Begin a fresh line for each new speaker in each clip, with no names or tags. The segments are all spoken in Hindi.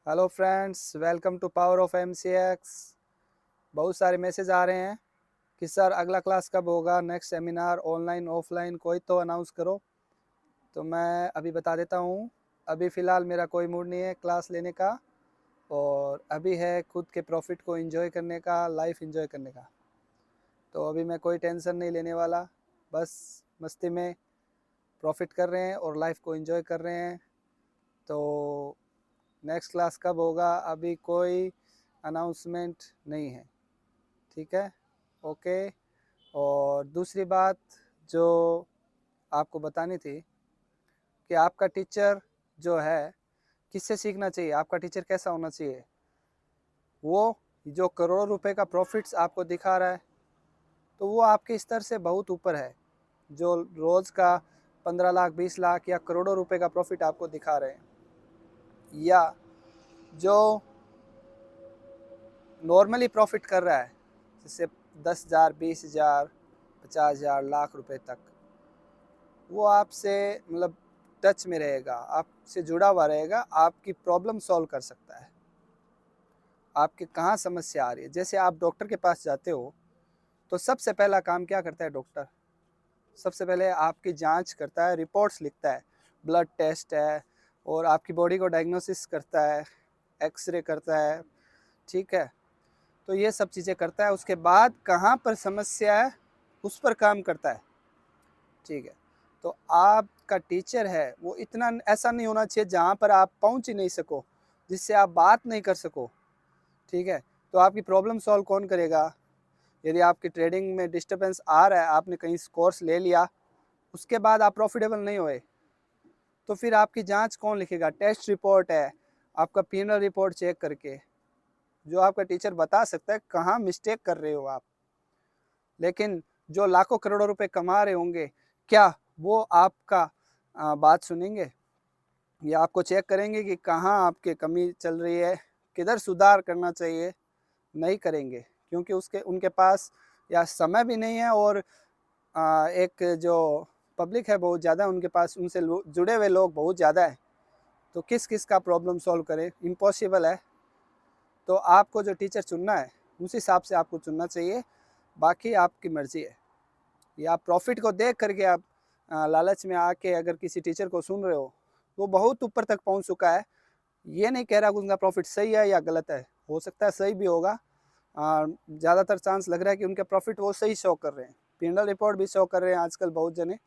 Hello friends, welcome to power of MCX. बहुत सारे मैसेज आ रहे हैं कि सर अगला क्लास कब होगा, नेक्स्ट सेमिनार ऑनलाइन ऑफलाइन कोई तो अनाउंस करो। तो मैं अभी बता देता हूँ। अभी फ़िलहाल मेरा कोई मूड नहीं है क्लास लेने का, और अभी है खुद के प्रॉफिट को एंजॉय करने का, लाइफ एंजॉय करने का। तो अभी मैं कोई टेंशन नहीं लेने वाला, बस मस्ती में प्रॉफिट कर रहे हैं और लाइफ को एंजॉय कर रहे हैं। तो नेक्स्ट क्लास कब होगा अभी कोई अनाउंसमेंट नहीं है, ठीक है। ओके। और दूसरी बात जो आपको बतानी थी कि आपका टीचर जो है किससे सीखना चाहिए, आपका टीचर कैसा होना चाहिए। वो जो करोड़ों रुपए का प्रॉफिट्स आपको दिखा रहा है, तो वो आपके स्तर से बहुत ऊपर है। जो रोज़ का 15 लाख 20 लाख या करोड़ों रुपए का प्रॉफिट आपको दिखा रहे हैं, या जो नॉर्मली प्रॉफिट कर रहा है, जैसे 10,000 20,000 50,000 लाख रुपए तक, वो आपसे मतलब टच में रहेगा, आपसे जुड़ा हुआ रहेगा, आपकी प्रॉब्लम सॉल्व कर सकता है। आपके कहाँ समस्या आ रही है, जैसे आप डॉक्टर के पास जाते हो तो सबसे पहला काम क्या करता है डॉक्टर? सबसे पहले आपकी जांच करता है, रिपोर्ट्स लिखता है, ब्लड टेस्ट है, और आपकी बॉडी को डायग्नोसिस करता है, एक्सरे करता है, ठीक है। तो ये सब चीज़ें करता है, उसके बाद कहाँ पर समस्या है उस पर काम करता है, ठीक है। तो आपका टीचर है वो इतना ऐसा नहीं होना चाहिए जहाँ पर आप पहुँच ही नहीं सको, जिससे आप बात नहीं कर सको, ठीक है। तो आपकी प्रॉब्लम सॉल्व कौन करेगा? यदि आपकी ट्रेडिंग में डिस्टर्बेंस आ रहा है, आपने कहीं कोर्स ले लिया, उसके बाद आप प्रॉफिटेबल नहीं हुए, तो फिर आपकी जांच कौन लिखेगा? टेस्ट रिपोर्ट है, आपका पीनल रिपोर्ट चेक करके जो आपका टीचर बता सकता है कहाँ मिस्टेक कर रहे हो आप। लेकिन जो लाखों करोड़ों रुपए कमा रहे होंगे, क्या वो आपका बात सुनेंगे, या आपको चेक करेंगे कि कहाँ आपके कमी चल रही है, किधर सुधार करना चाहिए? नहीं करेंगे, क्योंकि उसके उनके पास या समय भी नहीं है, और एक जो पब्लिक है बहुत ज़्यादा उनके पास, उनसे जुड़े हुए लोग बहुत ज़्यादा है। तो किस किस का प्रॉब्लम सॉल्व करें? इम्पॉसिबल है। तो आपको जो टीचर चुनना है उस हिसाब से आपको चुनना चाहिए, बाकी आपकी मर्ज़ी है। या प्रॉफिट को देख करके आप लालच में आके अगर किसी टीचर को सुन रहे हो, वो बहुत ऊपर तक पहुंच चुका है। ये नहीं कह रहा कि उनका प्रॉफिट सही है या गलत है, हो सकता है सही भी होगा। ज़्यादातर चांस लग रहा है कि उनके प्रॉफिट वो सही शो कर रहे हैं, पिंडल रिपोर्ट भी शो कर रहे हैं आजकल बहुत जने।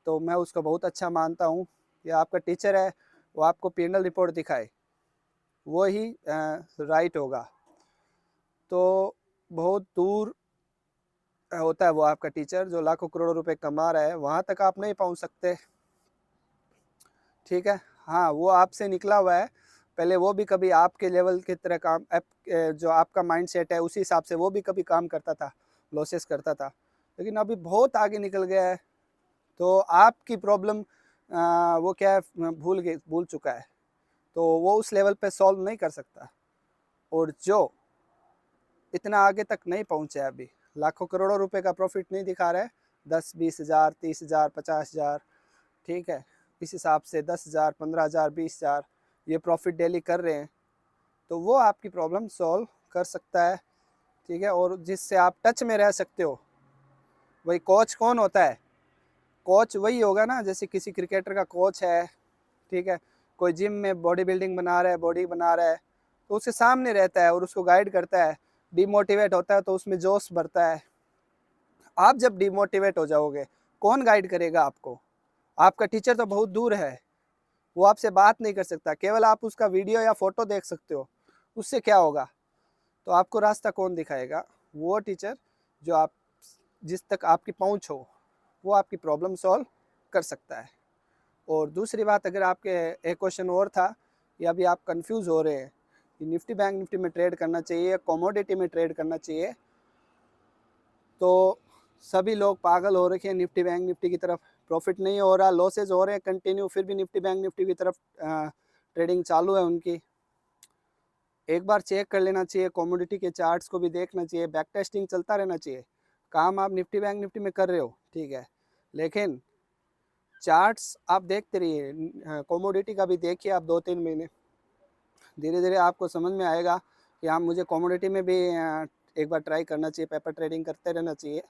तो मैं उसको बहुत अच्छा मानता हूँ कि आपका टीचर है वो आपको पिंडल रिपोर्ट दिखाए, वो ही राइट होगा। तो बहुत दूर होता है वो आपका टीचर जो लाखों करोड़ों रुपए कमा रहा है, वहाँ तक आप नहीं पहुँच सकते, ठीक है। हाँ, वो आपसे निकला हुआ है, पहले वो भी कभी आपके लेवल की तरह काम जो आपका माइंड सेट है उसी हिसाब से वो भी कभी काम करता था, लॉसेस करता था, लेकिन अभी बहुत आगे निकल गया है। तो आपकी प्रॉब्लम वो क्या है, भूल चुका है, तो वो उस लेवल पे सॉल्व नहीं कर सकता। और जो इतना आगे तक नहीं पहुँचे अभी, लाखों करोड़ों रुपए का प्रॉफिट नहीं दिखा रहे, 10 20 हज़ार 30,000 50,000, ठीक है, इस हिसाब से 10,000 15,000 20,000 ये प्रॉफिट डेली कर रहे हैं, तो वो आपकी प्रॉब्लम सॉल्व कर सकता है, ठीक है। और जिससे आप टच में रह सकते हो, वही कोच कौन होता है? कोच वही होगा ना, जैसे किसी क्रिकेटर का कोच है, ठीक है, कोई जिम में बॉडी बिल्डिंग बना रहा है, बॉडी बना रहा है, तो उसके सामने रहता है और उसको गाइड करता है। डिमोटिवेट होता है तो उसमें जोश बढ़ता है। आप जब डिमोटिवेट हो जाओगे, कौन गाइड करेगा आपको? आपका टीचर तो बहुत दूर है, वो आपसे बात नहीं कर सकता, केवल आप उसका वीडियो या फोटो देख सकते हो, उससे क्या होगा? तो आपको रास्ता कौन दिखाएगा? वो टीचर जो आप जिस तक आपकी पहुंच हो, वो आपकी प्रॉब्लम सॉल्व कर सकता है। और दूसरी बात, अगर आपके एक क्वेश्चन और था, या अभी आप कंफ्यूज हो रहे हैं कि निफ्टी बैंक निफ्टी में ट्रेड करना चाहिए, कमोडिटी में ट्रेड करना चाहिए, तो सभी लोग पागल हो रखे हैं निफ्टी बैंक निफ्टी की तरफ। प्रॉफिट नहीं हो रहा, लॉसेज हो रहे हैं कंटिन्यू, फिर भी निफ्टी बैंक निफ्टी की तरफ ट्रेडिंग चालू है उनकी। एक बार चेक कर लेना चाहिए, कमोडिटी के चार्ट्स को भी देखना चाहिए, बैक टेस्टिंग चलता रहना चाहिए। काम आप निफ्टी बैंक निफ्टी में कर रहे हो, ठीक है, लेकिन चार्ट्स आप देखते रहिए, कमोडिटी का भी देखिए आप 2 3 महीने, धीरे धीरे आपको समझ में आएगा कि हाँ मुझे कमोडिटी में भी एक बार ट्राई करना चाहिए, पेपर ट्रेडिंग करते रहना चाहिए,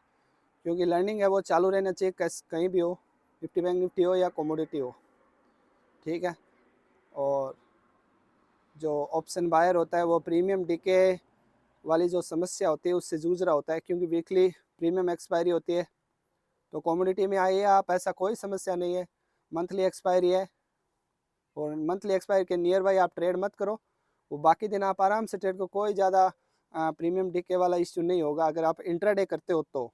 क्योंकि लर्निंग है वो चालू रहना चाहिए, कहीं भी हो, निफ्टी बैंक निफ्टी हो या कमोडिटी हो, ठीक है। और जो ऑप्शन बायर होता है वो प्रीमियम डीके वाली जो समस्या होती है उससे जूझ रहा होता है, क्योंकि वीकली प्रीमियम एक्सपायरी होती है। तो कमोडिटी में आइए आप, ऐसा कोई समस्या नहीं है, मंथली एक्सपायरी है, और मंथली एक्सपायरी के नियर बाई आप ट्रेड मत करो, वो बाकी दिन आप आराम से ट्रेड को, कोई ज़्यादा प्रीमियम डीके वाला इश्यू नहीं होगा। अगर आप इंट्राडे करते हो तो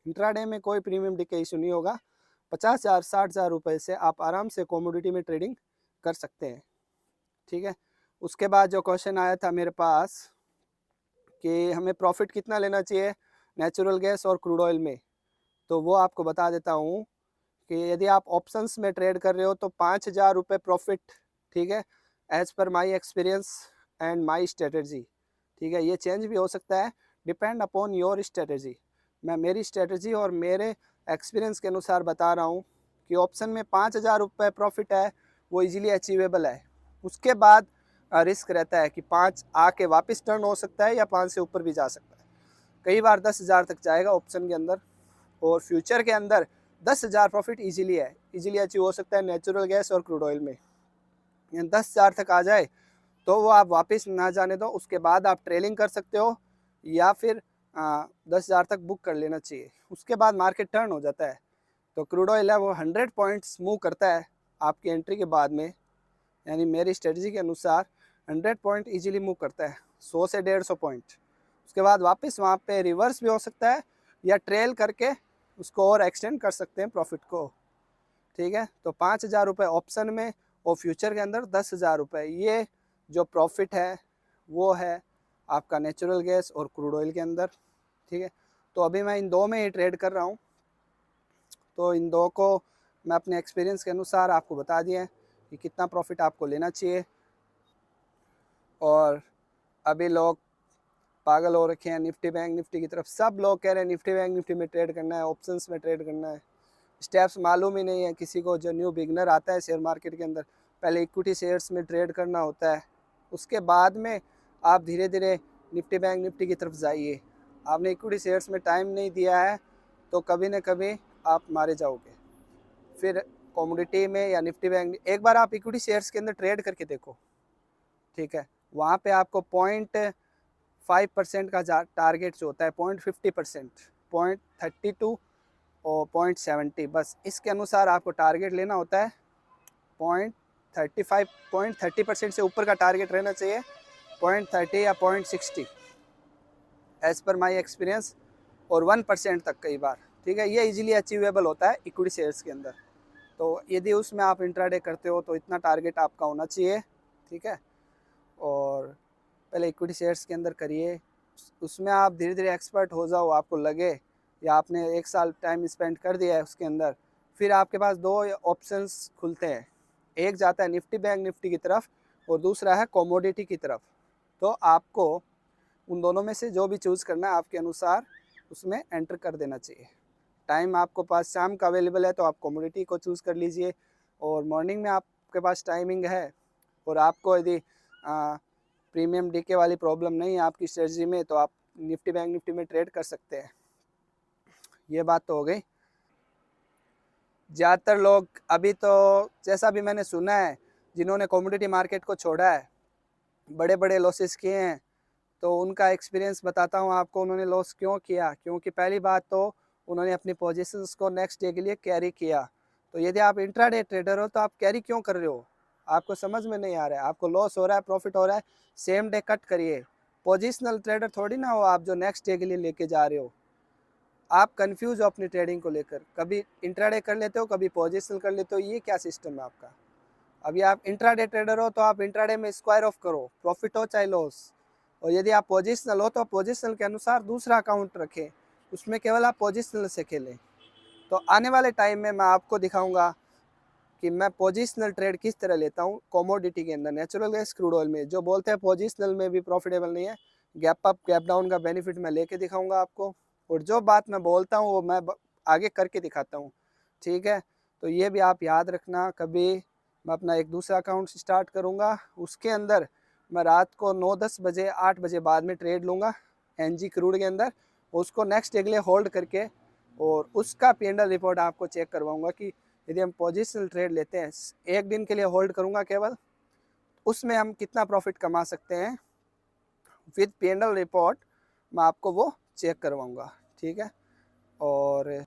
इंट्राडे में कोई प्रीमियम डीके इशू नहीं होगा। 50,000 60,000 रुपये से आप आराम से कमोडिटी में ट्रेडिंग कर सकते हैं, ठीक है। उसके बाद जो क्वेश्चन आया था मेरे पास कि हमें प्रॉफिट कितना लेना चाहिए नेचुरल गैस और क्रूड ऑयल में, तो वो आपको बता देता हूँ कि यदि आप ऑप्शंस में ट्रेड कर रहे हो तो 5,000 रुपये प्रॉफिट, ठीक है, as per my experience and my strategy, ठीक है। ये चेंज भी हो सकता है, डिपेंड अपॉन योर स्ट्रेटजी। मैं मेरी स्ट्रेटजी और मेरे एक्सपीरियंस के अनुसार बता रहा हूँ कि ऑप्शन में 5,000 रुपये प्रॉफिट है, वो इजीली अचीवेबल है। उसके बाद रिस्क रहता है कि 5 आके वापस टर्न हो सकता है या 5 से ऊपर भी जा सकता है, कई बार 10,000 तक जाएगा ऑप्शन के अंदर। और फ्यूचर के अंदर 10,000 प्रॉफिट इजीली है, इजीली अचीव हो सकता है नेचुरल गैस और क्रूड ऑयल में। 10,000 तक आ जाए तो वो आप वापस ना जाने दो, उसके बाद आप ट्रेलिंग कर सकते हो, या फिर 10,000 तक बुक कर लेना चाहिए। उसके बाद मार्केट टर्न हो जाता है। तो क्रूड ऑयल है वो 100 पॉइंट्स मूव करता है आपकी एंट्री के बाद में, यानी मेरी स्ट्रेटजी के अनुसार 100 पॉइंट इजीली मूव करता है, 100 से 150 पॉइंट। उसके बाद वापस वहाँ पे रिवर्स भी हो सकता है, या ट्रेल करके उसको और एक्सटेंड कर सकते हैं प्रॉफिट को, ठीक है। तो 5,000 रुपये ऑप्शन में और फ्यूचर के अंदर 10,000 रुपये, ये जो प्रॉफिट है वो है आपका नेचुरल गैस और क्रूड ऑयल के अंदर, ठीक है। तो अभी मैं इन दो में ही ट्रेड कर रहा हूँ, तो इन दो को मैं अपने एक्सपीरियंस के अनुसार आपको बता दिया है कि कितना प्रॉफिट आपको लेना चाहिए। और अभी लोग पागल हो रखे हैं निफ्टी बैंक निफ्टी की तरफ, सब लोग कह रहे हैं निफ्टी बैंक निफ्टी में ट्रेड करना है, ऑप्शंस में ट्रेड करना है। स्टेप्स मालूम ही नहीं है किसी को, जो न्यू बिगनर आता है शेयर मार्केट के अंदर, पहले इक्विटी शेयर्स में ट्रेड करना होता है, उसके बाद में आप धीरे धीरे निफ्टी बैंक निफ्टी की तरफ जाइए। आपने इक्विटी शेयर्स में टाइम नहीं दिया है तो कभी न कभी आप मारे जाओगे। फिर कमोडिटी में या निफ्टी बैंक, एक बार आप इक्विटी शेयर्स के अंदर ट्रेड करके देखो, ठीक है। वहाँ पे आपको 0.5% का टारगेट जो होता है, 0.50%, 0.32 और 0.70, बस इसके अनुसार आपको टारगेट लेना होता है। 0.30% से ऊपर का टारगेट रहना चाहिए, 0.30 या 0.60 एज़ पर माई एक्सपीरियंस, और 1% तक कई बार, ठीक है। ये इजीली अचीवेबल होता है इक्विटी शेयर्स के अंदर। तो यदि उसमें आप इंट्राडे करते हो तो इतना टारगेट आपका होना चाहिए, ठीक है। और पहले इक्विटी शेयर्स के अंदर करिए, उसमें आप धीरे धीरे एक्सपर्ट हो जाओ, आपको लगे या आपने 1 साल टाइम स्पेंड कर दिया है उसके अंदर, फिर आपके पास 2 ऑप्शंस खुलते हैं, एक जाता है निफ्टी बैंक निफ्टी की तरफ और दूसरा है कमोडिटी की तरफ। तो आपको उन दोनों में से जो भी चूज़ करना है आपके अनुसार उसमें एंटर कर देना चाहिए। टाइम आपको पास शाम का अवेलेबल है तो आप कमोडिटी को चूज़ कर लीजिए, और मॉर्निंग में आपके पास टाइमिंग है और आपको यदि प्रीमियम डीके वाली प्रॉब्लम नहीं है आपकी स्ट्रेटजी में, तो आप निफ्टी बैंक निफ्टी में ट्रेड कर सकते हैं। ये बात तो हो गई। ज़्यादातर लोग अभी तो, जैसा भी मैंने सुना है, जिन्होंने कमोडिटी मार्केट को छोड़ा है, बड़े बड़े लॉसेस किए हैं, तो उनका एक्सपीरियंस बताता हूँ आपको। उन्होंने लॉस क्यों किया, क्योंकि पहली बात तो उन्होंने अपनी पोजीशंस को नेक्स्ट डे के लिए कैरी किया। तो यदि आप इंट्राडे ट्रेडर हो तो आप कैरी क्यों कर रहे हो, आपको समझ में नहीं आ रहा है, आपको लॉस हो रहा है प्रॉफिट हो रहा है, सेम डे कट करिए। पोजिशनल ट्रेडर थोड़ी ना हो आप जो नेक्स्ट डे के लिए लेके जा रहे हो। आप कंफ्यूज हो अपनी ट्रेडिंग को लेकर, कभी इंट्राडे कर लेते हो कभी पोजिशनल कर लेते हो, ये क्या सिस्टम है आपका। अभी आप इंट्राडे ट्रेडर हो तो आप इंट्राडे में स्क्वायर ऑफ करो, प्रॉफिट हो चाहे लॉस। और यदि आप पोजिशनल हो तो पोजिशनल के अनुसार दूसरा अकाउंट रखें, उसमें केवल आप पोजिशनल से खेलें। तो आने वाले टाइम में मैं आपको दिखाऊंगा कि मैं पोजिशनल ट्रेड किस तरह लेता हूँ कमोडिटी के अंदर, नेचुरल गैस क्रूड ऑयल में। जो बोलते हैं पोजिशनल में भी प्रॉफिटेबल नहीं है, गैप अप गैप डाउन का बेनिफिट मैं लेके दिखाऊंगा आपको, और जो बात मैं बोलता हूँ वो मैं आगे करके दिखाता हूँ, ठीक है। तो ये भी आप याद रखना, कभी मैं अपना एक दूसरा अकाउंट स्टार्ट करूँगा, उसके अंदर मैं रात को 9-10 बजे 8 बजे बाद में ट्रेड लूँगा एनजी क्रूड के अंदर, उसको नेक्स्ट डे के लिए होल्ड करके और उसका P&L रिपोर्ट आपको चेक करवाऊँगा कि यदि हम पोजिशनल ट्रेड लेते हैं, एक दिन के लिए होल्ड करूँगा केवल, उसमें हम कितना प्रॉफिट कमा सकते हैं विद P&L रिपोर्ट, मैं आपको वो चेक करवाऊँगा, ठीक है। और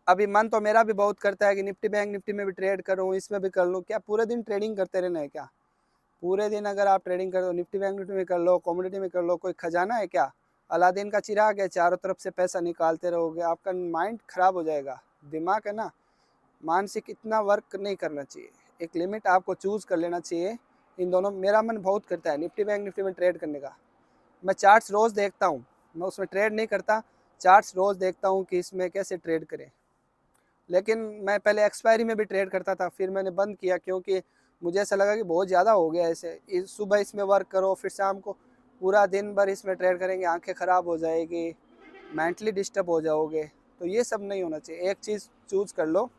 अभी मन तो मेरा भी बहुत करता है कि निफ्टी बैंक निफ्टी में भी ट्रेड करूँ, इसमें भी कर लूँ। क्या पूरे दिन ट्रेडिंग करते रहना है क्या? पूरे दिन अगर आप ट्रेडिंग कर दो, निफ्टी बैंक निफ्टी में कर लो, कमोडिटी में कर लो, कोई खजाना है क्या? अलादीन का चिराग है, चारों तरफ से पैसा निकालते रहोगे, आपका माइंड खराब हो जाएगा। दिमाग है ना, मानसिक इतना वर्क नहीं करना चाहिए, एक लिमिट आपको चूज़ कर लेना चाहिए। इन दोनों मेरा मन बहुत करता है निफ्टी बैंक निफ्टी में ट्रेड करने का। मैं चार्ट्स रोज़ देखता हूँ, मैं उसमें ट्रेड नहीं करता, चार्ट्स रोज़ देखता हूँ कि इसमें कैसे ट्रेड करें। लेकिन मैं पहले एक्सपायरी में भी ट्रेड करता था, फिर मैंने बंद किया क्योंकि मुझे ऐसा लगा कि बहुत ज़्यादा हो गया ऐसे। सुबह इसमें वर्क करो, फिर शाम को पूरा दिन भर इसमें ट्रेड करेंगे, आंखें ख़राब हो जाएगी, मेंटली डिस्टर्ब हो जाओगे। तो ये सब नहीं होना चाहिए। एक चीज़ चूज़ कर लो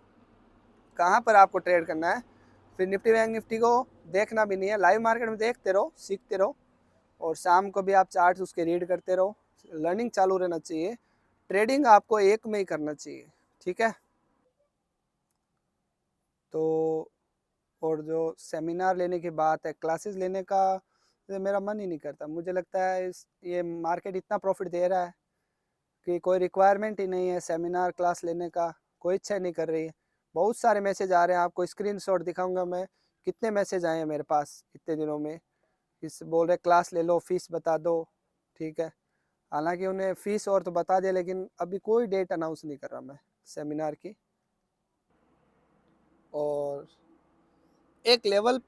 कहाँ पर आपको ट्रेड करना है, फिर निफ्टी बैंक निफ्टी को देखना भी नहीं है, लाइव मार्केट में देखते रहो, सीखते रहो, और शाम को भी आप चार्ट्स उसके रीड करते रहो। लर्निंग चालू रहना चाहिए, ट्रेडिंग आपको एक में ही करना चाहिए, ठीक है। तो और जो सेमिनार लेने की बात है, क्लासेस लेने का, तो मेरा मन ही नहीं करता। मुझे लगता है ये मार्केट इतना प्रॉफिट दे रहा है कि कोई रिक्वायरमेंट ही नहीं है सेमिनार क्लास लेने का, कोई इच्छा नहीं कर रही है। बहुत सारे मैसेज आ रहे हैं, आपको स्क्रीनशॉट दिखाऊंगा मैं, कितने मैसेज आए हैं मेरे पास इतने दिनों में। इस बोल रहे क्लास ले लो, फीस बता दो, ठीक है। हालांकि उन्हें फीस और तो बता दिया, लेकिन अभी कोई डेट अनाउंस नहीं कर रहा मैं सेमिनार की। और एक लेवल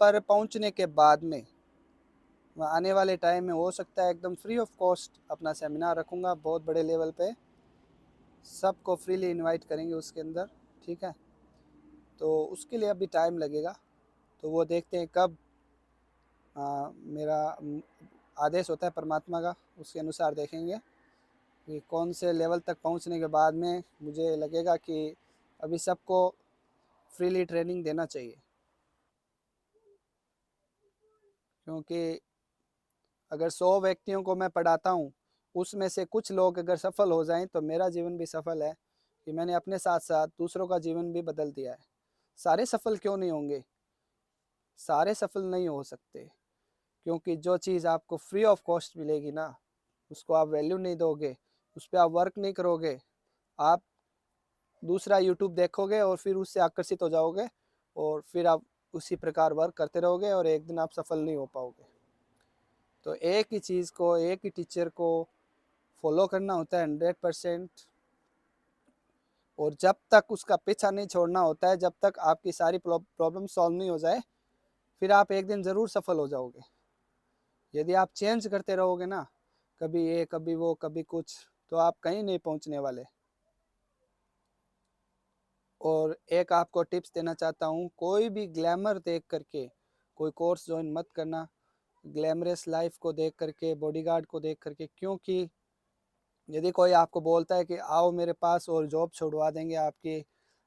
पर पहुंचने के बाद में आने वाले टाइम में हो सकता है एकदम फ्री ऑफ कॉस्ट अपना सेमिनार रखूँगा, बहुत बड़े लेवल पे सबको फ्रीली इनवाइट करेंगे उसके अंदर, ठीक है। तो उसके लिए अभी टाइम लगेगा, तो वो देखते हैं कब मेरा आदेश होता है परमात्मा का, उसके अनुसार देखेंगे कि कौन से लेवल तक पहुंचने के बाद में मुझे लगेगा कि अभी सबको फ्रीली ट्रेनिंग देना चाहिए। क्योंकि अगर 100 व्यक्तियों को मैं पढ़ाता हूँ, उसमें से कुछ लोग अगर सफल हो जाएं तो मेरा जीवन भी सफल है, कि मैंने अपने साथ साथ दूसरों का जीवन भी बदल दिया है। सारे सफल क्यों नहीं होंगे, सारे सफल नहीं हो सकते, क्योंकि जो चीज़ आपको फ्री ऑफ कॉस्ट मिलेगी ना, उसको आप वैल्यू नहीं दोगे, उस पर आप वर्क नहीं करोगे, आप दूसरा यूट्यूब देखोगे और फिर उससे आकर्षित हो जाओगे, और फिर आप उसी प्रकार वर्क करते रहोगे और एक दिन आप सफल नहीं हो पाओगे। तो एक ही चीज़ को, एक ही टीचर को फॉलो करना होता है 100%, और जब तक उसका पीछा नहीं छोड़ना होता है, जब तक आपकी सारी प्रॉब्लम सॉल्व नहीं हो जाए, फिर आप एक दिन ज़रूर सफल हो जाओगे। यदि आप चेंज करते रहोगे ना, कभी ये कभी वो कभी कुछ, तो आप कहीं नहीं पहुंचने वाले। और एक आपको टिप्स देना चाहता हूँ, कोई भी ग्लैमर देख करके कोई कोर्स ज्वाइन मत करना, ग्लैमरस लाइफ को देख करके, बॉडीगार्ड को देख करके। क्योंकि यदि कोई आपको बोलता है कि आओ मेरे पास और जॉब छुड़वा देंगे आपके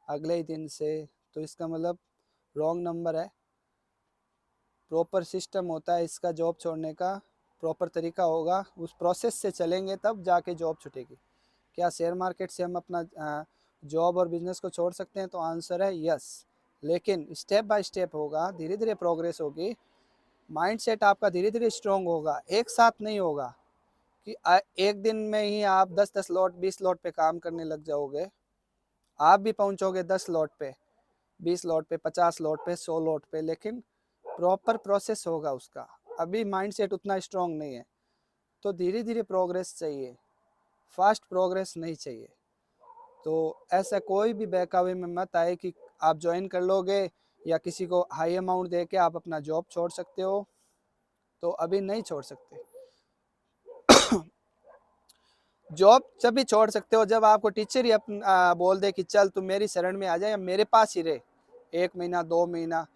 अगले ही दिन से, तो इसका मतलब रॉन्ग नंबर है। प्रॉपर सिस्टम होता है इसका, जॉब छोड़ने का प्रॉपर तरीका होगा, उस प्रोसेस से चलेंगे तब जाके जॉब छूटेगी। क्या शेयर मार्केट से हम अपना जॉब और बिजनेस को छोड़ सकते हैं? तो आंसर है यस, लेकिन स्टेप बाय स्टेप होगा, धीरे धीरे प्रोग्रेस होगी, माइंडसेट आपका धीरे धीरे स्ट्रॉन्ग होगा, एक साथ नहीं होगा कि एक दिन में ही आप 10-10 लॉट 20 लॉट पे काम करने लग जाओगे। आप भी पहुंचोगे 10 लॉट पे, 20 लॉट पे, 50 लॉट पे, 100 लॉट पे, लेकिन प्रॉपर प्रोसेस होगा उसका। अभी माइंडसेट उतना स्ट्रॉन्ग नहीं है, तो धीरे धीरे प्रोग्रेस चाहिए, फास्ट प्रोग्रेस नहीं चाहिए। तो ऐसा कोई भी बहकावे में मत आए कि आप ज्वाइन कर लोगे या किसी को हाई अमाउंट दे के आप अपना जॉब छोड़ सकते हो, तो अभी नहीं छोड़ सकते। जॉब जब भी छोड़ सकते हो जब आपको टीचर ही बोल दे कि चल तुम मेरी शरण में आ जाए या मेरे पास ही रहे 1 महीना 2 महीना,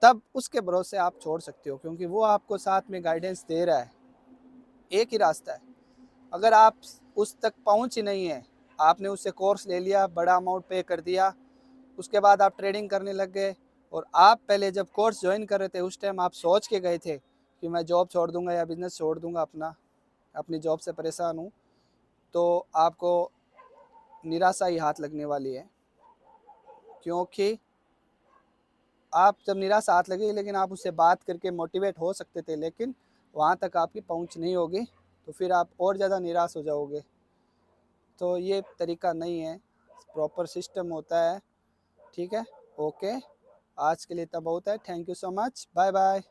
तब उसके भरोसे आप छोड़ सकते हो, क्योंकि वो आपको साथ में गाइडेंस दे रहा है। एक ही रास्ता है, अगर आप उस तक पहुंच ही नहीं है, आपने उससे कोर्स ले लिया, बड़ा अमाउंट पे कर दिया, उसके बाद आप ट्रेडिंग करने लग गए, और आप पहले जब कोर्स ज्वाइन कर रहे थे उस टाइम आप सोच के गए थे कि मैं जॉब छोड़ दूंगा या बिज़नेस छोड़ दूंगा अपना, अपनी जॉब से परेशान हूँ, तो आपको निराशा ही हाथ लगने वाली है। क्योंकि आप जब निराशा हाथ लगेगी, लेकिन आप उससे बात करके मोटिवेट हो सकते थे, लेकिन वहाँ तक आपकी पहुँच नहीं होगी, तो फिर आप और ज़्यादा निराश हो जाओगे। तो ये तरीका नहीं है, प्रॉपर सिस्टम होता है। ठीक है, ओके, आज के लिए इतना बहुत है। Thank you so much, bye bye.